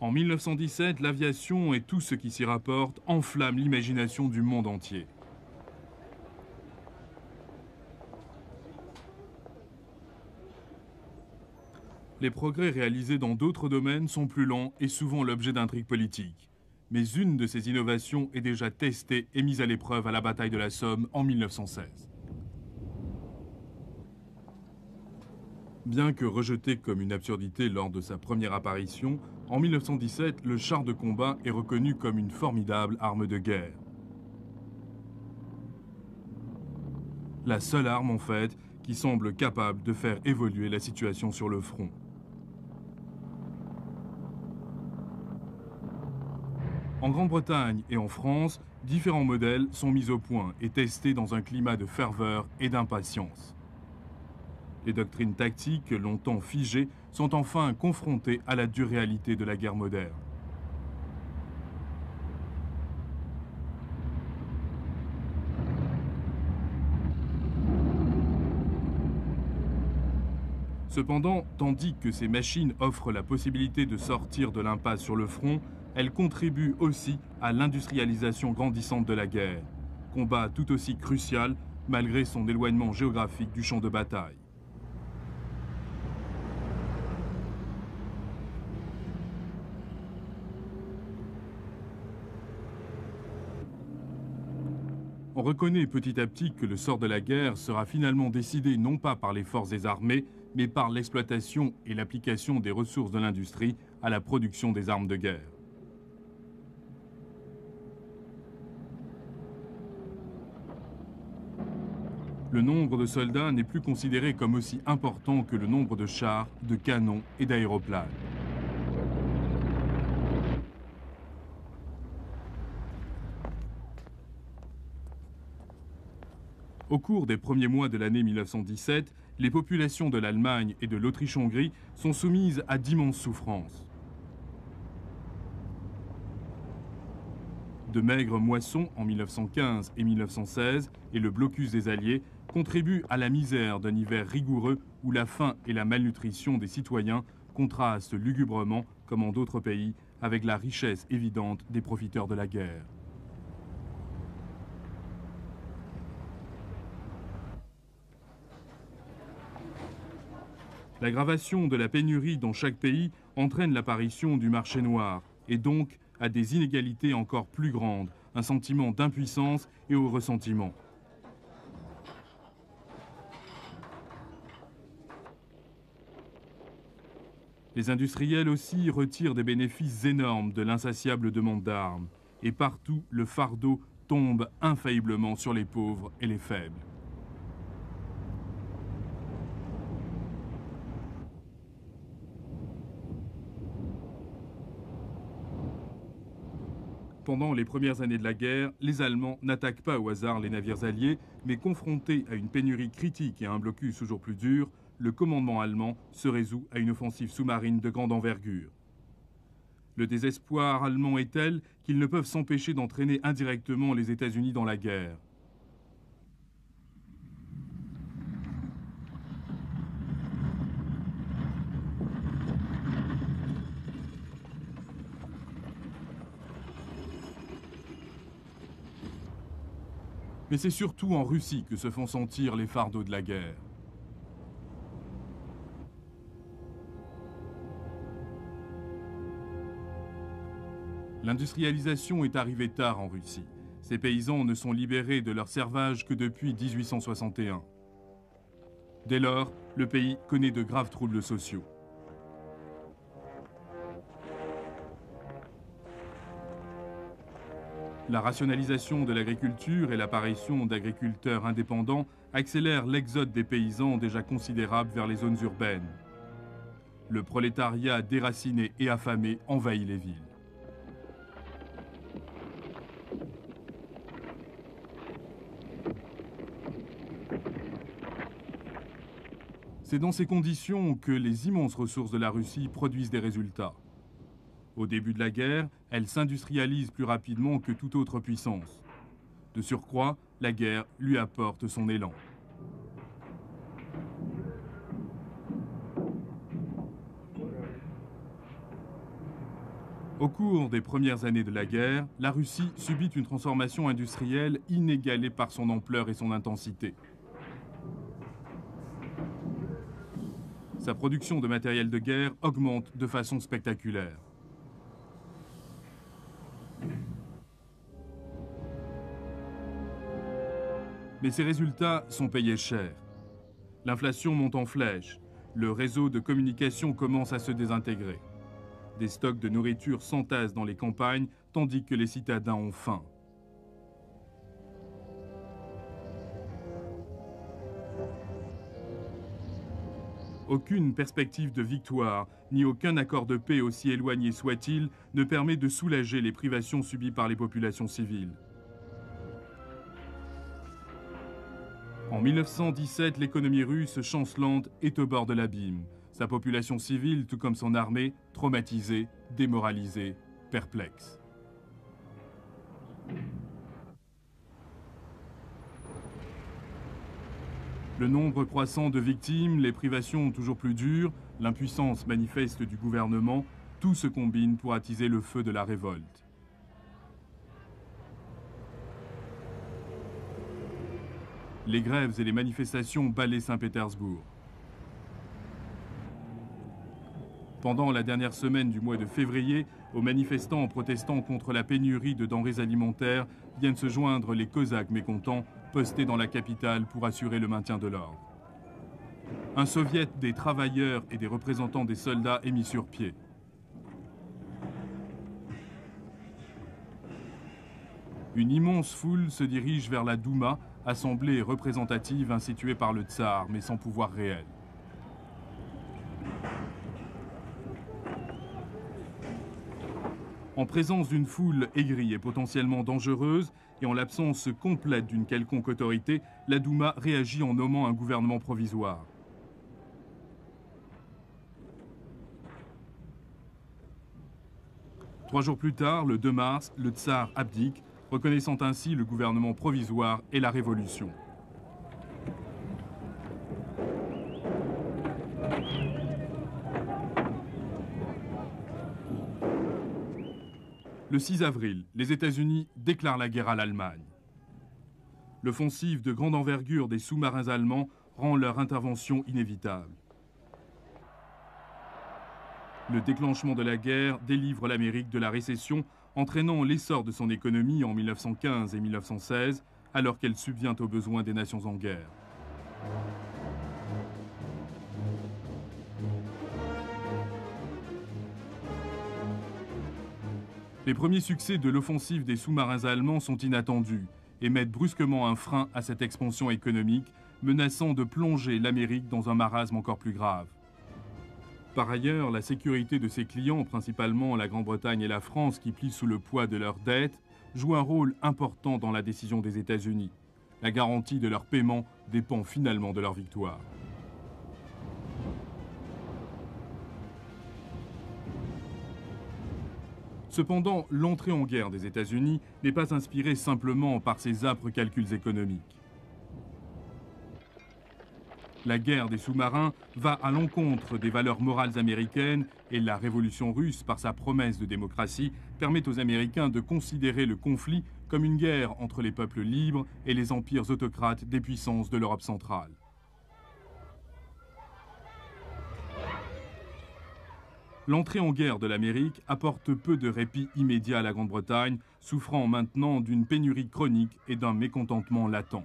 En 1917, l'aviation et tout ce qui s'y rapporte enflamment l'imagination du monde entier. Les progrès réalisés dans d'autres domaines sont plus lents et souvent l'objet d'intrigues politiques. Mais une de ces innovations est déjà testée et mise à l'épreuve à la bataille de la Somme en 1916. Bien que rejeté comme une absurdité lors de sa première apparition, en 1917, le char de combat est reconnu comme une formidable arme de guerre. La seule arme, en fait, qui semble capable de faire évoluer la situation sur le front. En Grande-Bretagne et en France, différents modèles sont mis au point et testés dans un climat de ferveur et d'impatience. Les doctrines tactiques, longtemps figées, sont enfin confrontées à la dure réalité de la guerre moderne. Cependant, tandis que ces machines offrent la possibilité de sortir de l'impasse sur le front, elles contribuent aussi à l'industrialisation grandissante de la guerre, combat tout aussi crucial malgré son éloignement géographique du champ de bataille. On reconnaît petit à petit que le sort de la guerre sera finalement décidé non pas par les forces des armées, mais par l'exploitation et l'application des ressources de l'industrie à la production des armes de guerre. Le nombre de soldats n'est plus considéré comme aussi important que le nombre de chars, de canons et d'aéroplanes. Au cours des premiers mois de l'année 1917, les populations de l'Allemagne et de l'Autriche-Hongrie sont soumises à d'immenses souffrances. De maigres moissons en 1915 et 1916 et le blocus des Alliés contribuent à la misère d'un hiver rigoureux où la faim et la malnutrition des citoyens contrastent lugubrement, comme en d'autres pays, avec la richesse évidente des profiteurs de la guerre. L'aggravation de la pénurie dans chaque pays entraîne l'apparition du marché noir et donc à des inégalités encore plus grandes, un sentiment d'impuissance et au ressentiment. Les industriels aussi retirent des bénéfices énormes de l'insatiable demande d'armes. Et partout, le fardeau tombe infailliblement sur les pauvres et les faibles. Pendant les premières années de la guerre, les Allemands n'attaquent pas au hasard les navires alliés, mais confrontés à une pénurie critique et à un blocus toujours plus dur, le commandement allemand se résout à une offensive sous-marine de grande envergure. Le désespoir allemand est tel qu'ils ne peuvent s'empêcher d'entraîner indirectement les États-Unis dans la guerre. Mais c'est surtout en Russie que se font sentir les fardeaux de la guerre. L'industrialisation est arrivée tard en Russie. Ces paysans ne sont libérés de leur servage que depuis 1861. Dès lors, le pays connaît de graves troubles sociaux. La rationalisation de l'agriculture et l'apparition d'agriculteurs indépendants accélèrent l'exode des paysans déjà considérable vers les zones urbaines. Le prolétariat déraciné et affamé envahit les villes. C'est dans ces conditions que les immenses ressources de la Russie produisent des résultats. Au début de la guerre, elle s'industrialise plus rapidement que toute autre puissance. De surcroît, la guerre lui apporte son élan. Au cours des premières années de la guerre, la Russie subit une transformation industrielle inégalée par son ampleur et son intensité. Sa production de matériel de guerre augmente de façon spectaculaire. Mais ces résultats sont payés cher. L'inflation monte en flèche. Le réseau de communication commence à se désintégrer. Des stocks de nourriture s'entassent dans les campagnes, tandis que les citadins ont faim. Aucune perspective de victoire, ni aucun accord de paix, aussi éloigné soit-il, ne permet de soulager les privations subies par les populations civiles. En 1917, l'économie russe, chancelante, est au bord de l'abîme. Sa population civile, tout comme son armée, traumatisée, démoralisée, perplexe. Le nombre croissant de victimes, les privations toujours plus dures, l'impuissance manifeste du gouvernement, tout se combine pour attiser le feu de la révolte. Les grèves et les manifestations balaient Saint-Pétersbourg. Pendant la dernière semaine du mois de février, aux manifestants protestant contre la pénurie de denrées alimentaires viennent se joindre les Cosaques mécontents, postés dans la capitale pour assurer le maintien de l'ordre. Un soviet des travailleurs et des représentants des soldats est mis sur pied. Une immense foule se dirige vers la Douma, assemblée représentative instituée par le tsar, mais sans pouvoir réel. En présence d'une foule aigrie et potentiellement dangereuse, et en l'absence complète d'une quelconque autorité, la Douma réagit en nommant un gouvernement provisoire. Trois jours plus tard, le 2 mars, le tsar abdique, reconnaissant ainsi le gouvernement provisoire et la révolution. Le 6 avril, les États-Unis déclarent la guerre à l'Allemagne. L'offensive de grande envergure des sous-marins allemands rend leur intervention inévitable. Le déclenchement de la guerre délivre l'Amérique de la récession, entraînant l'essor de son économie en 1915 et 1916, alors qu'elle subvient aux besoins des nations en guerre. Les premiers succès de l'offensive des sous-marins allemands sont inattendus et mettent brusquement un frein à cette expansion économique, menaçant de plonger l'Amérique dans un marasme encore plus grave. Par ailleurs, la sécurité de ses clients, principalement la Grande-Bretagne et la France qui plient sous le poids de leurs dettes, joue un rôle important dans la décision des États-Unis. La garantie de leur paiement dépend finalement de leur victoire. Cependant, l'entrée en guerre des États-Unis n'est pas inspirée simplement par ses âpres calculs économiques. La guerre des sous-marins va à l'encontre des valeurs morales américaines et la révolution russe, par sa promesse de démocratie, permet aux Américains de considérer le conflit comme une guerre entre les peuples libres et les empires autocrates des puissances de l'Europe centrale. L'entrée en guerre de l'Amérique apporte peu de répit immédiat à la Grande-Bretagne, souffrant maintenant d'une pénurie chronique et d'un mécontentement latent.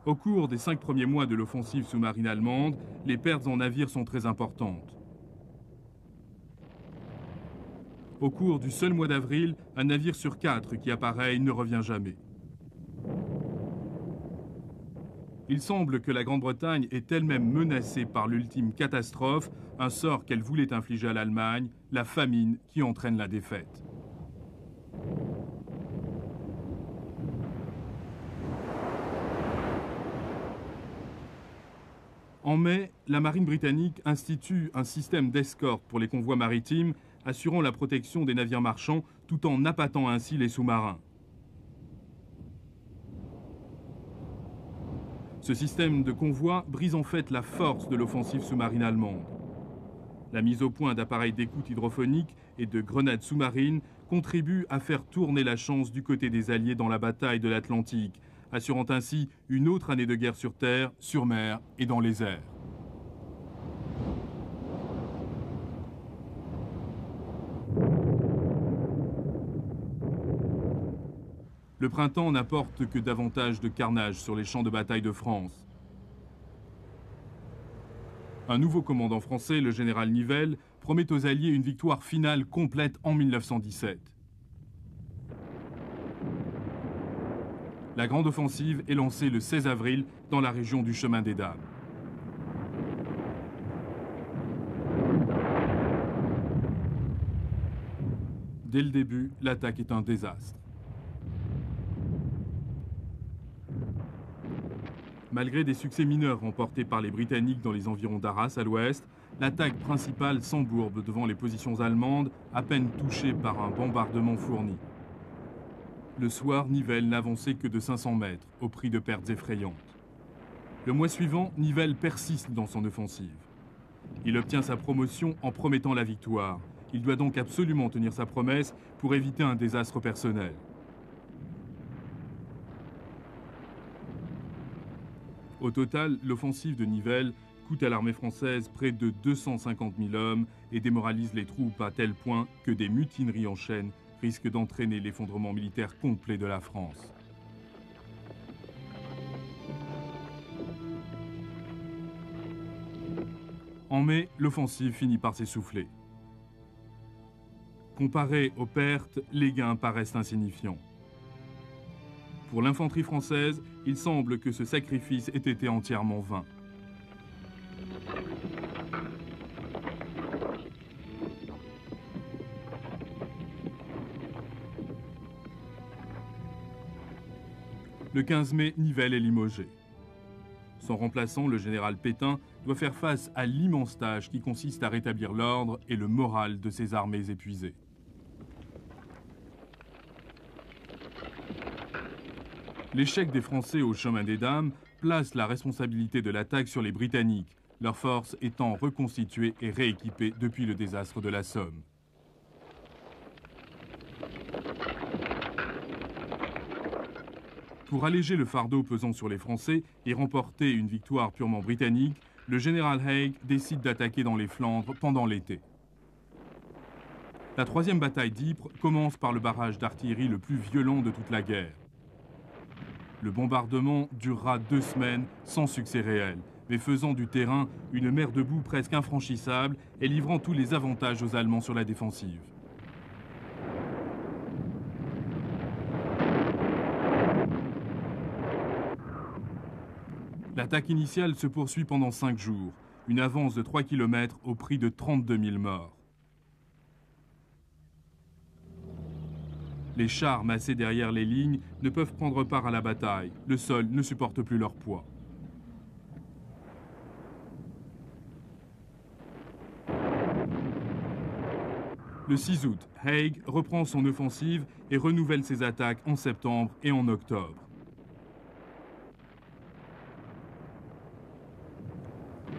Au cours des 5 premiers mois de l'offensive sous-marine allemande, les pertes en navires sont très importantes. Au cours du seul mois d'avril, un navire sur 4 qui apparaît ne revient jamais. Il semble que la Grande-Bretagne est elle-même menacée par l'ultime catastrophe, un sort qu'elle voulait infliger à l'Allemagne, la famine qui entraîne la défaite. En mai, la marine britannique institue un système d'escorte pour les convois maritimes, assurant la protection des navires marchands tout en appâtant ainsi les sous-marins. Ce système de convoi brise en fait la force de l'offensive sous-marine allemande. La mise au point d'appareils d'écoute hydrophonique et de grenades sous-marines contribue à faire tourner la chance du côté des Alliés dans la bataille de l'Atlantique, assurant ainsi une autre année de guerre sur terre, sur mer et dans les airs. Le printemps n'apporte que davantage de carnage sur les champs de bataille de France. Un nouveau commandant français, le général Nivelle, promet aux Alliés une victoire finale complète en 1917. La grande offensive est lancée le 16 avril dans la région du Chemin des Dames. Dès le début, l'attaque est un désastre. Malgré des succès mineurs remportés par les Britanniques dans les environs d'Arras à l'ouest, l'attaque principale s'embourbe devant les positions allemandes, à peine touchées par un bombardement fourni. Le soir, Nivelle n'avançait que de 500 mètres, au prix de pertes effrayantes. Le mois suivant, Nivelle persiste dans son offensive. Il obtient sa promotion en promettant la victoire. Il doit donc absolument tenir sa promesse pour éviter un désastre personnel. Au total, l'offensive de Nivelle coûte à l'armée française près de 250 000 hommes et démoralise les troupes à tel point que des mutineries en chaîne risquent d'entraîner l'effondrement militaire complet de la France. En mai, l'offensive finit par s'essouffler. Comparé aux pertes, les gains paraissent insignifiants. Pour l'infanterie française, il semble que ce sacrifice ait été entièrement vain. Le 15 mai, Nivelle est limogé. Son remplaçant, le général Pétain, doit faire face à l'immense tâche qui consiste à rétablir l'ordre et le moral de ses armées épuisées. L'échec des Français au Chemin des Dames place la responsabilité de l'attaque sur les Britanniques, leurs forces étant reconstituées et rééquipées depuis le désastre de la Somme. Pour alléger le fardeau pesant sur les Français et remporter une victoire purement britannique, le général Haig décide d'attaquer dans les Flandres pendant l'été. La troisième bataille d'Ypres commence par le barrage d'artillerie le plus violent de toute la guerre. Le bombardement durera 2 semaines sans succès réel, mais faisant du terrain une mer de boue presque infranchissable et livrant tous les avantages aux Allemands sur la défensive. L'attaque initiale se poursuit pendant 5 jours, une avance de 3 km au prix de 32 000 morts. Les chars massés derrière les lignes ne peuvent prendre part à la bataille. Le sol ne supporte plus leur poids. Le 6 août, Haig reprend son offensive et renouvelle ses attaques en septembre et en octobre.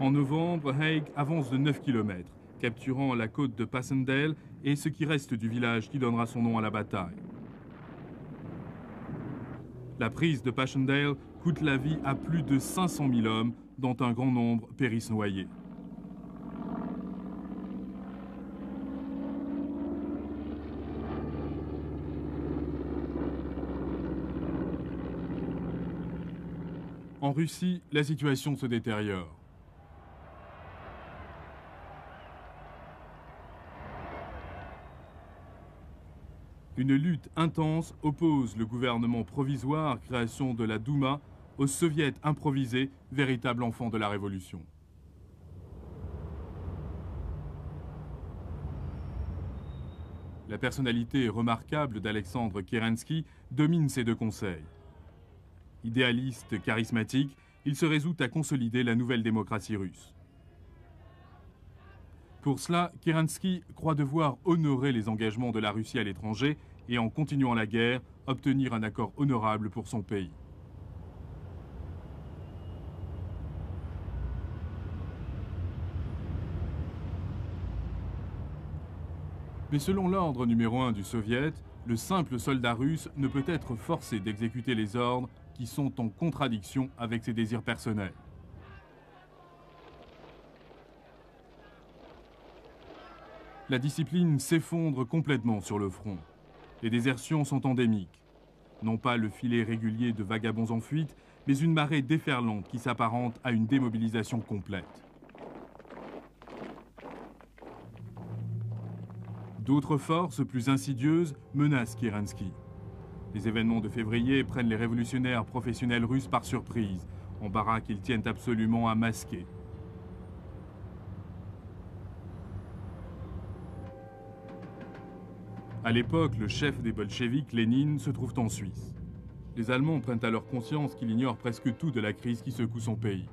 En novembre, Haig avance de 9 km, capturant la côte de Passendale et ce qui reste du village qui donnera son nom à la bataille. La prise de Passchendaele coûte la vie à plus de 500 000 hommes, dont un grand nombre périssent noyés. En Russie, la situation se détériore. Une lutte intense oppose le gouvernement provisoire, création de la Douma, au soviet improvisé, véritable enfant de la révolution. La personnalité remarquable d'Alexandre Kerensky domine ces 2 conseils. Idéaliste, charismatique, il se résout à consolider la nouvelle démocratie russe. Pour cela, Kerensky croit devoir honorer les engagements de la Russie à l'étranger et, en continuant la guerre, obtenir un accord honorable pour son pays. Mais selon l'ordre numéro 1 du Soviet, le simple soldat russe ne peut être forcé d'exécuter les ordres qui sont en contradiction avec ses désirs personnels. La discipline s'effondre complètement sur le front. Les désertions sont endémiques. Non pas le filet régulier de vagabonds en fuite, mais une marée déferlante qui s'apparente à une démobilisation complète. D'autres forces plus insidieuses menacent Kerensky. Les événements de février prennent les révolutionnaires professionnels russes par surprise, embarras qu'ils tiennent absolument à masquer. À l'époque, le chef des bolcheviks, Lénine, se trouve en Suisse. Les Allemands prennent alors conscience qu'il ignore presque tout de la crise qui secoue son pays.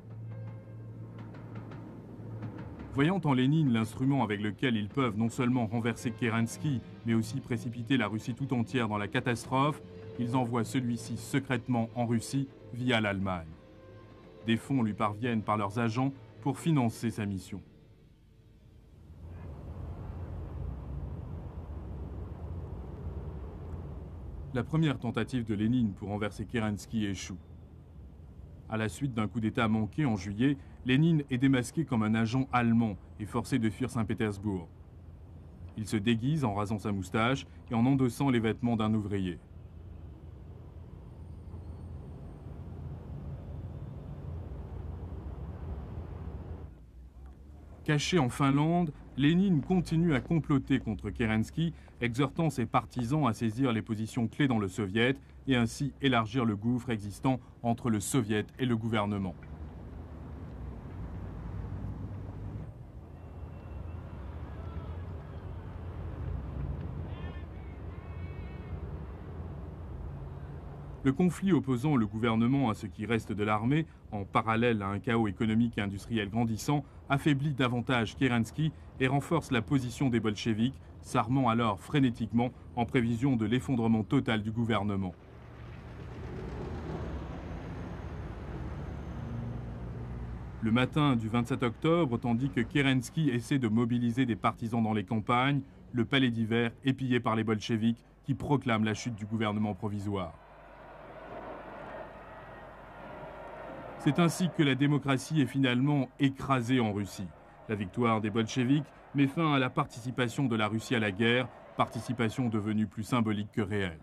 Voyant en Lénine l'instrument avec lequel ils peuvent non seulement renverser Kerensky, mais aussi précipiter la Russie tout entière dans la catastrophe, ils envoient celui-ci secrètement en Russie via l'Allemagne. Des fonds lui parviennent par leurs agents pour financer sa mission. La première tentative de Lénine pour renverser Kerensky échoue. À la suite d'un coup d'État manqué en juillet, Lénine est démasqué comme un agent allemand et forcé de fuir Saint-Pétersbourg. Il se déguise en rasant sa moustache et en endossant les vêtements d'un ouvrier. Caché en Finlande, Lénine continue à comploter contre Kerensky, exhortant ses partisans à saisir les positions clés dans le Soviet et ainsi élargir le gouffre existant entre le Soviet et le gouvernement. Le conflit opposant le gouvernement à ce qui reste de l'armée, en parallèle à un chaos économique et industriel grandissant, affaiblit davantage Kerensky et renforce la position des bolcheviks, s'armant alors frénétiquement en prévision de l'effondrement total du gouvernement. Le matin du 27 octobre, tandis que Kerensky essaie de mobiliser des partisans dans les campagnes, le palais d'hiver est pillé par les bolcheviks qui proclament la chute du gouvernement provisoire. C'est ainsi que la démocratie est finalement écrasée en Russie. La victoire des bolcheviks met fin à la participation de la Russie à la guerre, participation devenue plus symbolique que réelle.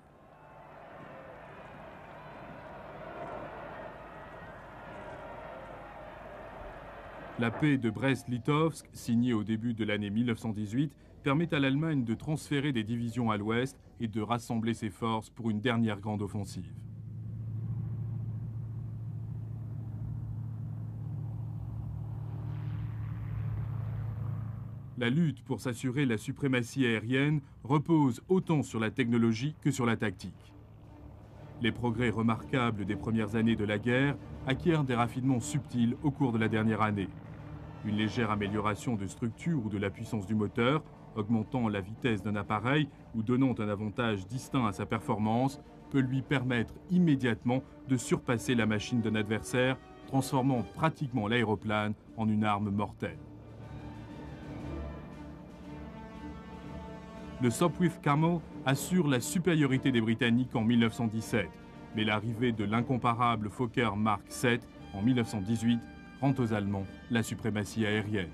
La paix de Brest-Litovsk, signée au début de l'année 1918, permet à l'Allemagne de transférer des divisions à l'ouest et de rassembler ses forces pour une dernière grande offensive. La lutte pour s'assurer la suprématie aérienne repose autant sur la technologie que sur la tactique. Les progrès remarquables des premières années de la guerre acquièrent des raffinements subtils au cours de la dernière année. Une légère amélioration de structure ou de la puissance du moteur, augmentant la vitesse d'un appareil ou donnant un avantage distinct à sa performance, peut lui permettre immédiatement de surpasser la machine d'un adversaire, transformant pratiquement l'aéroplane en une arme mortelle. Le Sopwith Camel assure la supériorité des Britanniques en 1917, mais l'arrivée de l'incomparable Fokker Mark 7 en 1918 rend aux Allemands la suprématie aérienne.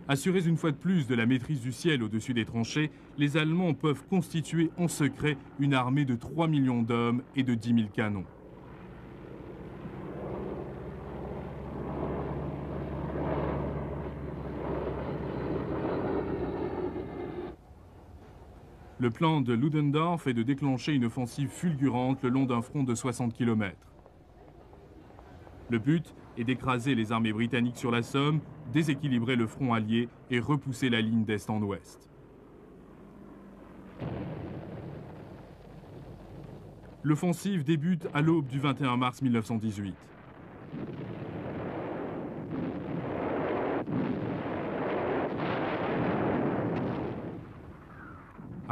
Assurés une fois de plus de la maîtrise du ciel au-dessus des tranchées, les Allemands peuvent constituer en secret une armée de 3 millions d'hommes et de 10 000 canons. Le plan de Ludendorff est de déclencher une offensive fulgurante le long d'un front de 60 km. Le but est d'écraser les armées britanniques sur la Somme, déséquilibrer le front allié et repousser la ligne d'est en ouest. L'offensive débute à l'aube du 21 mars 1918.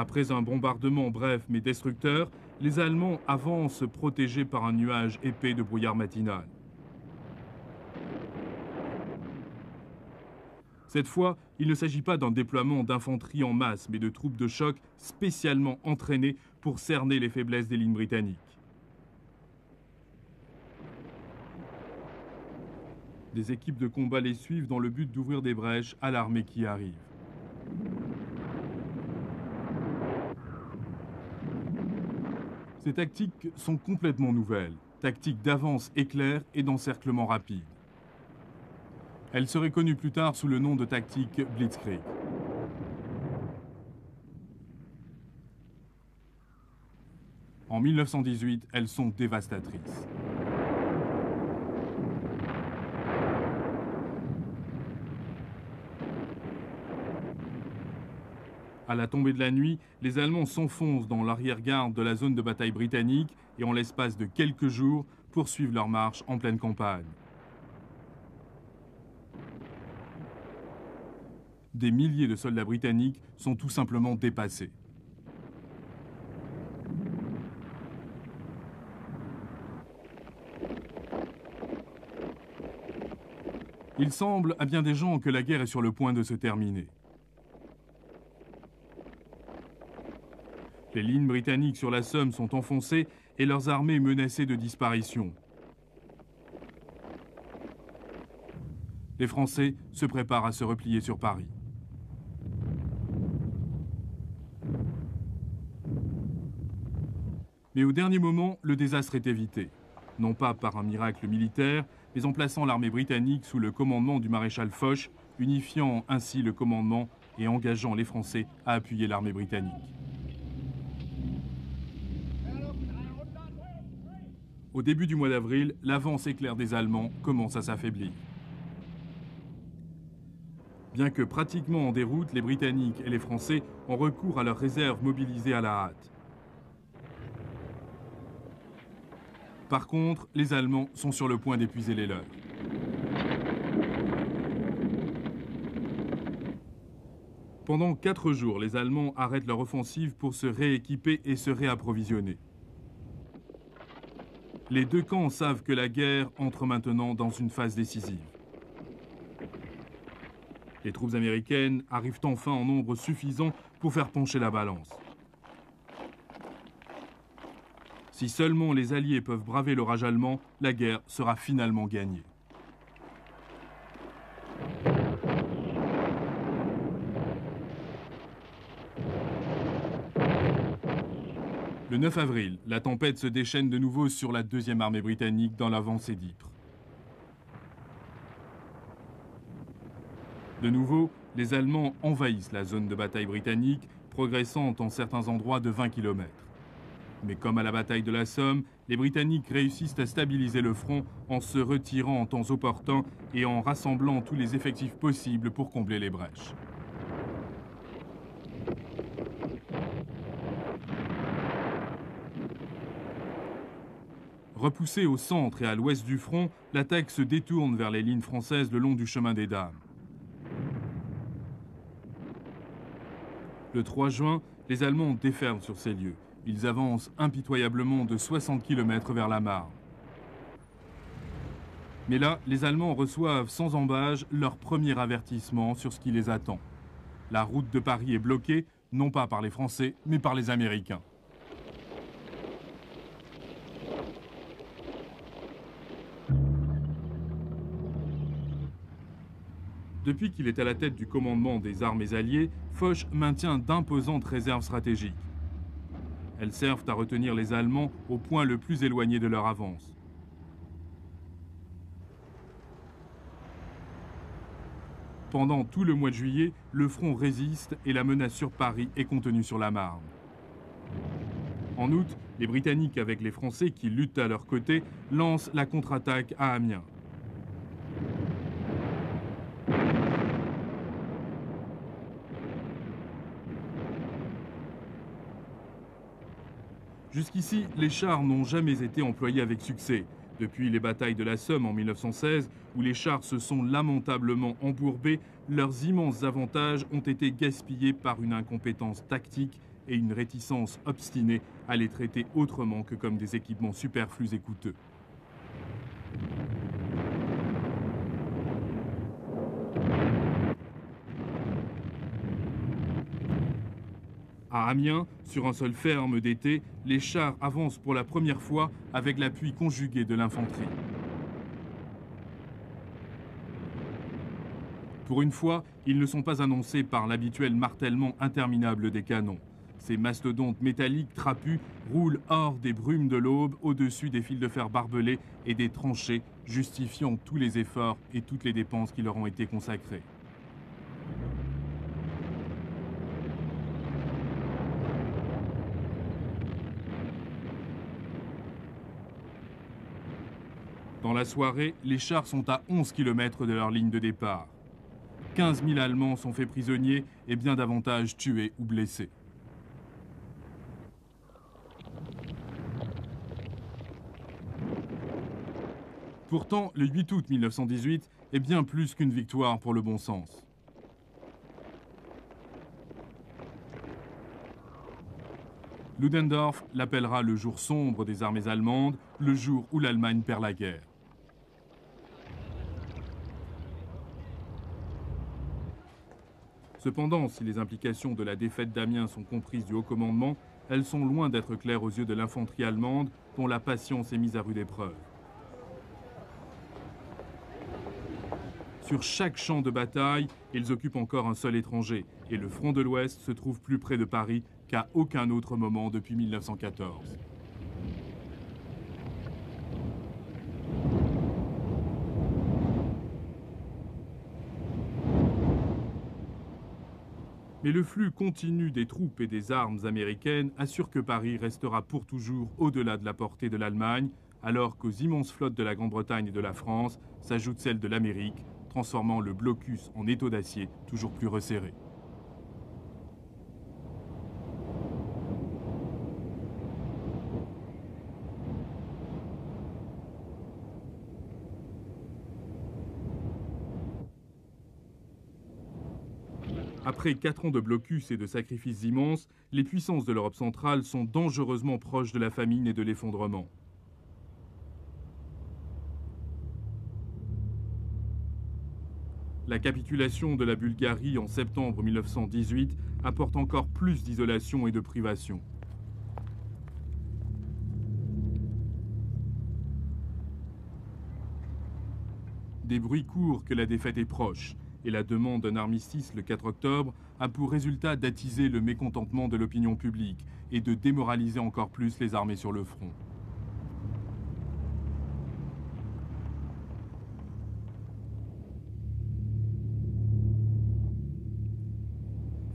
Après un bombardement bref mais destructeur, les Allemands avancent protégés par un nuage épais de brouillard matinal. Cette fois, il ne s'agit pas d'un déploiement d'infanterie en masse, mais de troupes de choc spécialement entraînées pour cerner les faiblesses des lignes britanniques. Des équipes de combat les suivent dans le but d'ouvrir des brèches à l'armée qui arrive. Ces tactiques sont complètement nouvelles, tactiques d'avance éclair et d'encerclement rapide. Elles seraient connues plus tard sous le nom de tactique Blitzkrieg. En 1918, elles sont dévastatrices. À la tombée de la nuit, les Allemands s'enfoncent dans l'arrière-garde de la zone de bataille britannique et en l'espace de quelques jours poursuivent leur marche en pleine campagne. Des milliers de soldats britanniques sont tout simplement dépassés. Il semble à bien des gens que la guerre est sur le point de se terminer. Les lignes britanniques sur la Somme sont enfoncées et leurs armées menacées de disparition. Les Français se préparent à se replier sur Paris. Mais au dernier moment, le désastre est évité. Non pas par un miracle militaire, mais en plaçant l'armée britannique sous le commandement du maréchal Foch, unifiant ainsi le commandement et engageant les Français à appuyer l'armée britannique. Au début du mois d'avril, l'avance éclair des Allemands commence à s'affaiblir. Bien que pratiquement en déroute, les Britanniques et les Français ont recours à leurs réserves mobilisées à la hâte. Par contre, les Allemands sont sur le point d'épuiser les leurs. Pendant 4 jours, les Allemands arrêtent leur offensive pour se rééquiper et se réapprovisionner. Les deux camps savent que la guerre entre maintenant dans une phase décisive. Les troupes américaines arrivent enfin en nombre suffisant pour faire pencher la balance. Si seulement les Alliés peuvent braver l'orage allemand, la guerre sera finalement gagnée. Le 9 avril, la tempête se déchaîne de nouveau sur la 2e armée britannique dans l'avancée d'Ypres. De nouveau, les Allemands envahissent la zone de bataille britannique, progressant en certains endroits de 20 km. Mais comme à la bataille de la Somme, les Britanniques réussissent à stabiliser le front en se retirant en temps opportun et en rassemblant tous les effectifs possibles pour combler les brèches. Repoussée au centre et à l'ouest du front, l'attaque se détourne vers les lignes françaises le long du chemin des Dames. Le 3 juin, les Allemands déferlent sur ces lieux. Ils avancent impitoyablement de 60 km vers la Marne. Mais là, les Allemands reçoivent sans embâche leur premier avertissement sur ce qui les attend. La route de Paris est bloquée, non pas par les Français, mais par les Américains. Depuis qu'il est à la tête du commandement des armées alliées, Foch maintient d'imposantes réserves stratégiques. Elles servent à retenir les Allemands au point le plus éloigné de leur avance. Pendant tout le mois de juillet, le front résiste et la menace sur Paris est contenue sur la Marne. En août, les Britanniques, avec les Français qui luttent à leur côté, lancent la contre-attaque à Amiens. Jusqu'ici, les chars n'ont jamais été employés avec succès. Depuis les batailles de la Somme en 1916, où les chars se sont lamentablement embourbés, leurs immenses avantages ont été gaspillés par une incompétence tactique et une réticence obstinée à les traiter autrement que comme des équipements superflus et coûteux. À Amiens, sur un sol ferme d'été, les chars avancent pour la première fois avec l'appui conjugué de l'infanterie. Pour une fois, ils ne sont pas annoncés par l'habituel martèlement interminable des canons. Ces mastodontes métalliques trapus roulent hors des brumes de l'aube, au-dessus des fils de fer barbelés et des tranchées, justifiant tous les efforts et toutes les dépenses qui leur ont été consacrées. Dans la soirée, les chars sont à 11 km de leur ligne de départ. 15 000 Allemands sont faits prisonniers et bien davantage tués ou blessés. Pourtant, le 8 août 1918 est bien plus qu'une victoire pour le bon sens. Ludendorff l'appellera le jour sombre des armées allemandes, le jour où l'Allemagne perd la guerre. Cependant, si les implications de la défaite d'Amiens sont comprises du haut commandement, elles sont loin d'être claires aux yeux de l'infanterie allemande, dont la patience est mise à rude épreuve. Sur chaque champ de bataille, ils occupent encore un sol étranger, et le front de l'Ouest se trouve plus près de Paris qu'à aucun autre moment depuis 1914. Mais le flux continu des troupes et des armes américaines assure que Paris restera pour toujours au-delà de la portée de l'Allemagne, alors qu'aux immenses flottes de la Grande-Bretagne et de la France s'ajoute celle de l'Amérique, transformant le blocus en étau d'acier toujours plus resserré. Après 4 ans de blocus et de sacrifices immenses, les puissances de l'Europe centrale sont dangereusement proches de la famine et de l'effondrement. La capitulation de la Bulgarie en septembre 1918 apporte encore plus d'isolation et de privation. Des bruits courent que la défaite est proche, et la demande d'un armistice le 4 octobre a pour résultat d'attiser le mécontentement de l'opinion publique et de démoraliser encore plus les armées sur le front.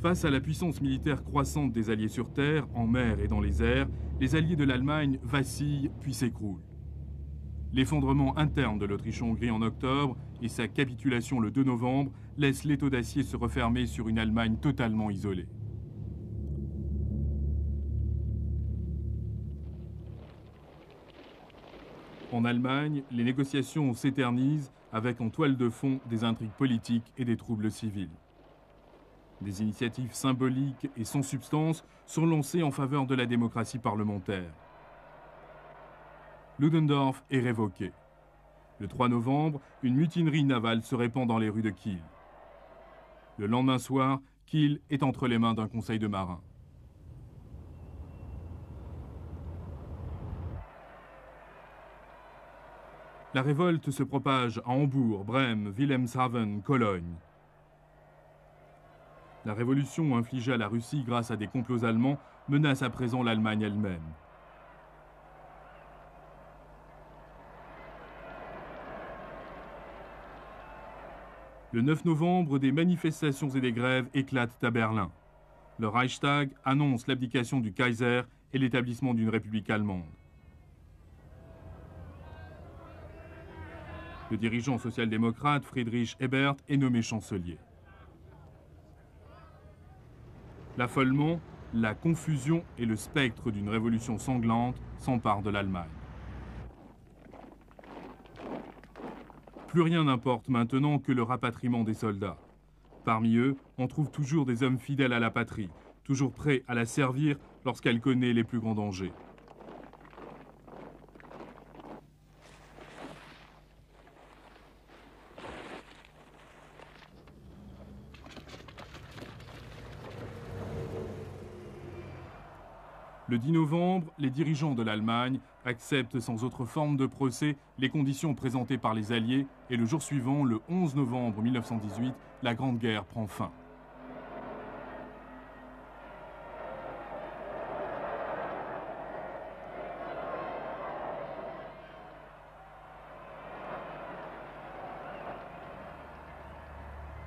Face à la puissance militaire croissante des Alliés sur terre, en mer et dans les airs, les Alliés de l'Allemagne vacillent puis s'écroulent. L'effondrement interne de l'Autriche-Hongrie en octobre et sa capitulation le 2 novembre laissent l'étau d'acier se refermer sur une Allemagne totalement isolée. En Allemagne, les négociations s'éternisent avec en toile de fond des intrigues politiques et des troubles civils. Des initiatives symboliques et sans substance sont lancées en faveur de la démocratie parlementaire. Ludendorff est révoqué. Le 3 novembre, une mutinerie navale se répand dans les rues de Kiel. Le lendemain soir, Kiel est entre les mains d'un conseil de marins. La révolte se propage à Hambourg, Brême, Wilhelmshaven, Cologne. La révolution infligée à la Russie grâce à des complots allemands menace à présent l'Allemagne elle-même. Le 9 novembre, des manifestations et des grèves éclatent à Berlin. Le Reichstag annonce l'abdication du Kaiser et l'établissement d'une république allemande. Le dirigeant social-démocrate Friedrich Ebert est nommé chancelier. L'affolement, la confusion et le spectre d'une révolution sanglante s'emparent de l'Allemagne. Plus rien n'importe maintenant que le rapatriement des soldats. Parmi eux, on trouve toujours des hommes fidèles à la patrie, toujours prêt à la servir lorsqu'elle connaît les plus grands dangers. Le 10 novembre, les dirigeants de l'Allemagne acceptent sans autre forme de procès les conditions présentées par les Alliés et le jour suivant, le 11 novembre 1918, la Grande Guerre prend fin.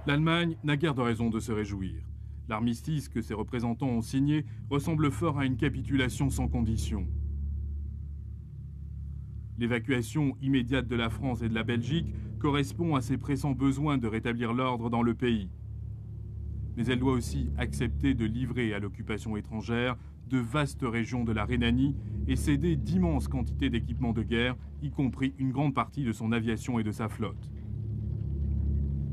L'Allemagne n'a guère de raison de se réjouir. L'armistice que ses représentants ont signé ressemble fort à une capitulation sans condition. L'évacuation immédiate de la France et de la Belgique correspond à ses pressants besoins de rétablir l'ordre dans le pays. Mais elle doit aussi accepter de livrer à l'occupation étrangère de vastes régions de la Rhénanie et céder d'immenses quantités d'équipements de guerre, y compris une grande partie de son aviation et de sa flotte.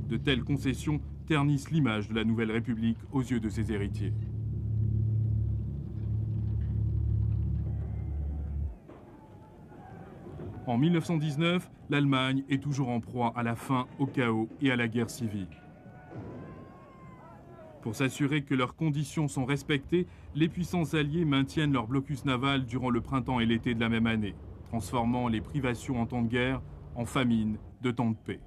De telles concessions ternissent l'image de la Nouvelle République aux yeux de ses héritiers. En 1919, l'Allemagne est toujours en proie à la faim, au chaos et à la guerre civile. Pour s'assurer que leurs conditions sont respectées, les puissances alliées maintiennent leur blocus naval durant le printemps et l'été de la même année, transformant les privations en temps de guerre en famine de temps de paix.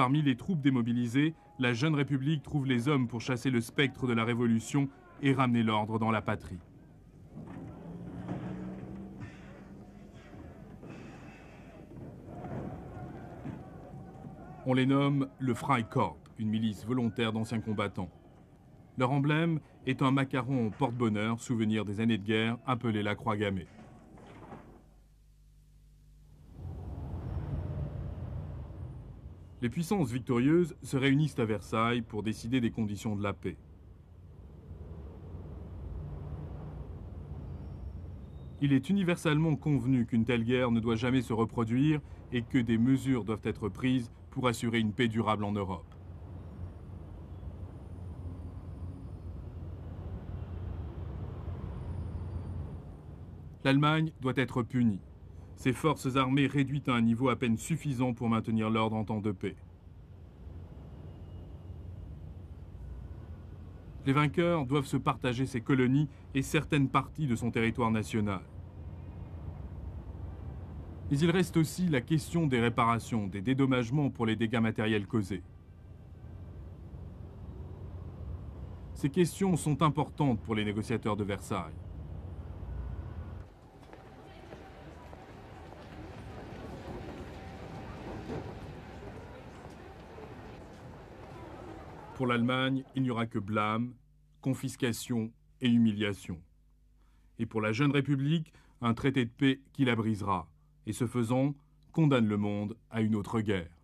Parmi les troupes démobilisées, la jeune République trouve les hommes pour chasser le spectre de la Révolution et ramener l'ordre dans la patrie. On les nomme le Freikorps, une milice volontaire d'anciens combattants. Leur emblème est un macaron au porte-bonheur, souvenir des années de guerre, appelé la croix gammée. Les puissances victorieuses se réunissent à Versailles pour décider des conditions de la paix. Il est universellement convenu qu'une telle guerre ne doit jamais se reproduire et que des mesures doivent être prises pour assurer une paix durable en Europe. L'Allemagne doit être punie. Ses forces armées réduites à un niveau à peine suffisant pour maintenir l'ordre en temps de paix. Les vainqueurs doivent se partager ses colonies et certaines parties de son territoire national. Mais il reste aussi la question des réparations, des dédommagements pour les dégâts matériels causés. Ces questions sont importantes pour les négociateurs de Versailles. Pour l'Allemagne, il n'y aura que blâme, confiscation et humiliation. Et pour la jeune République, un traité de paix qui la brisera, et ce faisant, condamne le monde à une autre guerre.